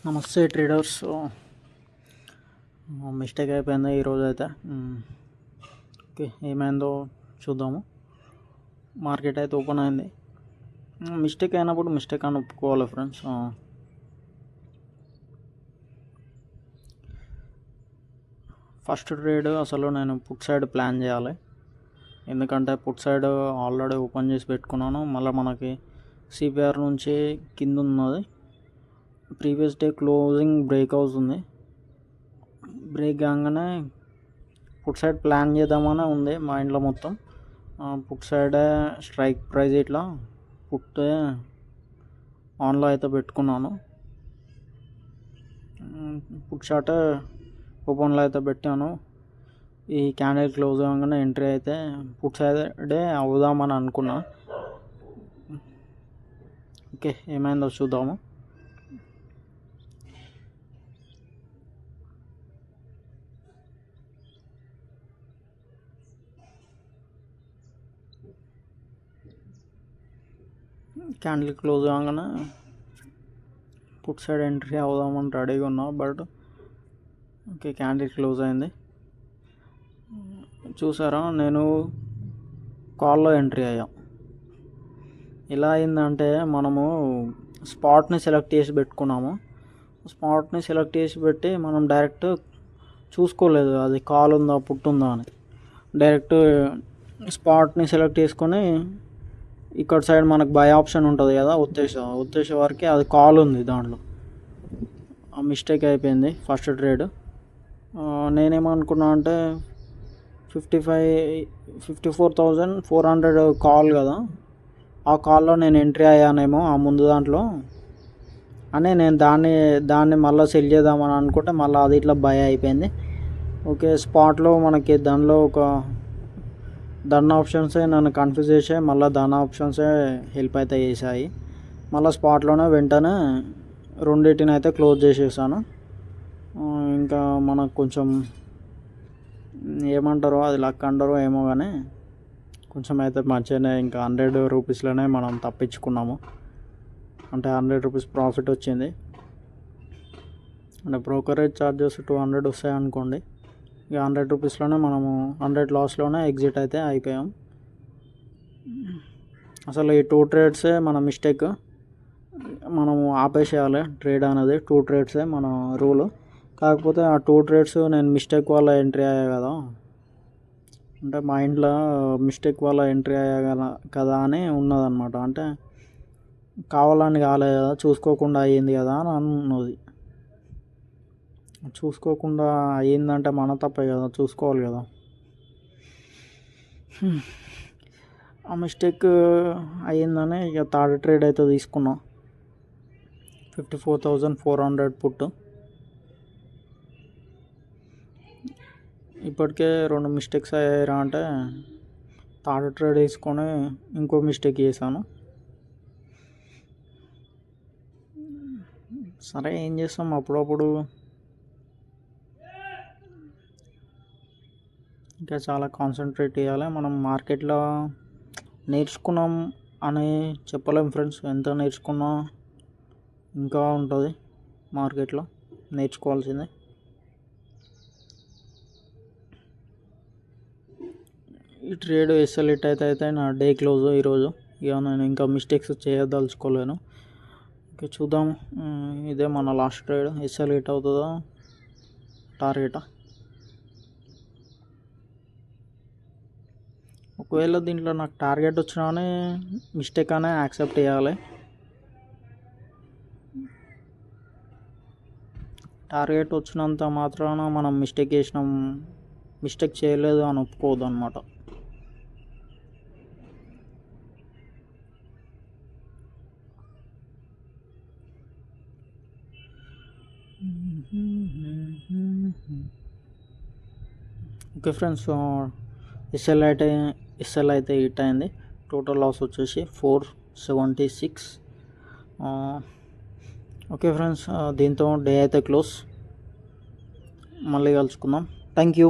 నమస్తే traders. Mistake అయిపోయింది ఈరోజు అయితే. ఓకే, ఏమైందో చూద్దాము. మార్కెట్ అయితే ఓపెన్ అయింది. మిస్టేక్ అయినప్పుడు మిస్టేక్ అని ఒప్పుకోవాలి ఫ్రెండ్స్. ఫస్ట్ ట్రేడ్ అసలు నేను పుట్ సైడ్ ప్లాన్ చేయాలి, ఎందుకంటే పుట్ సైడ్ ఆల్రెడీ ఓపెన్ చేసి పెట్టుకున్నాను. మళ్ళీ మనకి సిపిఆర్ నుంచి కింద ఉన్నది. ప్రీవియస్ డే క్లోజింగ్ బ్రేక్ అవుతుంది. బ్రేక్ కాగానే పుట్ సైడ్ ప్లాన్ చేద్దామని ఉంది మైండ్లో మొత్తం. పుట్ సైడ్ స్ట్రైక్ ప్రైజ్ ఇట్లా పుట్ ఆన్లో అయితే పెట్టుకున్నాను. పుట్ షాట్ ఓపెన్లో అయితే పెట్టాను. ఈ క్యాండిల్ క్లోజ్ కాగానే ఎంట్రీ అయితే పుట్ సైడే అవుదామని అనుకున్నా. ఓకే, ఏమైందో చూద్దాము. క్యాండిల్ క్లోజ్ కాగానే పుట్ సైడ్ ఎంట్రీ అవుదామని రెడీగా ఉన్నా. బట్ ఓకే, క్యాండిల్ క్లోజ్ అయింది. చూసారా, నేను కాల్లో ఎంట్రీ అయ్యా. ఎలా అయిందంటే మనము స్పాట్ని సెలెక్ట్ చేసి పెట్టుకున్నాము. స్పాట్ని సెలెక్ట్ చేసి పెట్టి మనం డైరెక్ట్ చూసుకోలేదు అది కాల్ ఉందా పుట్ ఉందా అని. డైరెక్ట్ స్పాట్ని సెలెక్ట్ చేసుకొని ఇక్కడ సైడ్ మనకు బై ఆప్షన్ ఉంటుంది కదా, ఉద్దేశం వరకు అది కాల్ ఉంది దాంట్లో. ఆ మిస్టేక్ అయిపోయింది ఫస్ట్ ట్రేడ్. నేనేమనుకున్నా అంటే 54,400 కాల్ కదా, ఆ కాల్లో నేను ఎంట్రీ అయ్యానేమో ఆ ముందు దాంట్లో అని నేను దాన్ని మళ్ళీ సెల్ చేద్దామని అనుకుంటే మళ్ళీ అది ఇట్లా బై అయిపోయింది. ఓకే, స్పాట్లో మనకి దానిలో ఒక డన్ ఆప్షన్సే నన్ను కన్ఫ్యూజ్ చేసాయి. మళ్ళీ డన్ ఆప్షన్సే హెల్ప్ అయితే చేశాయి. మళ్ళీ స్పాట్లోనే వెంటనే రెండింటిని అయితే క్లోజ్ చేసేసాను. ఇంకా మనకు కొంచెం ఏమంటారో అది లక్ అంటారో ఏమో కానీ కొంచెం అయితే మంచిగానే ఇంకా 100 రూపీస్లోనే మనం తప్పించుకున్నాము. అంటే 100 రూపీస్ ప్రాఫిట్ వచ్చింది. అంటే బ్రోకరేజ్ ఛార్జెస్ 200 వస్తాయి అనుకోండి. ఇక 100 రూపీస్లోనే మనము 100 లాస్లోనే ఎగ్జిట్ అయితే అయిపోయాం. అసలు ఈ 2 ట్రేడ్సే మన మిస్టేక్. మనము ఆపేసేయాలి ట్రేడ్ అనేది. 2 ట్రేడ్సే మన రూలు. కాకపోతే ఆ 2 ట్రేడ్స్ నేను మిస్టేక్ వల్ల ఎంట్రీ అయ్యా కదా, అంటే మైండ్లో మిస్టేక్ వల్ల ఎంట్రీ అయ్యా కదా అని ఉన్నదన్నమాట. అంటే కావాలని కాలేదు కదా, చూసుకోకుండా అయ్యింది కదా అని అన్నది. చూసుకోకుండా అయ్యిందంటే మన తప్పే కదా, చూసుకోవాలి కదా. ఆ మిస్టేక్ అయ్యిందని ఇక థర్డ్ ట్రేడ్ అయితే తీసుకున్నాం. 54,400 పుట్టు. ఇప్పటికే 2 మిస్టేక్స్ అయ్యారా అంటే థర్డ్ ట్రేడ్ తీసుకొని ఇంకో మిస్టేక్ చేశాను. సరే, ఏం చేస్తాం, అప్పుడప్పుడు ఇంకా చాలా కాన్సన్ట్రేట్ చేయాలి. మనం మార్కెట్లో నేర్చుకున్నాం అని చెప్పలేం ఫ్రెండ్స్. ఎంత నేర్చుకున్నా ఇంకా ఉంటుంది మార్కెట్లో నేర్చుకోవాల్సిందే. ఈ ట్రేడ్ ఎస్ఎల్ఇట్ అయితే నా డే క్లోజ్ ఈరోజు. ఇక నేను ఇంకా మిస్టేక్స్ చేయదలుచుకోలేను. ఓకే, చూద్దాం. ఇదే మన లాస్ట్ ట్రేడ్. ఎస్ఎల్ఇట్ అవుతుందా టార్గెటా? ఒకవేళ దీంట్లో నాకు టార్గెట్ వచ్చినా మిస్టేక్ అనే యాక్సెప్ట్ చేయాలి. టార్గెట్ వచ్చినంత మాత్రాన మనం మిస్టేక్ చేయలేదు అని ఒప్పుకోవద్దు అనమాట. ఓకే ఫ్రెండ్స్, ఎస్ఎల్ అయితే హిట్ అయింది. టోటల్ లాస్ వచ్చేసి 476. ఓకే ఫ్రెండ్స్, దీంతో డే అయితే క్లోజ్. మళ్ళీ కలుసుకుందాం. Thank you.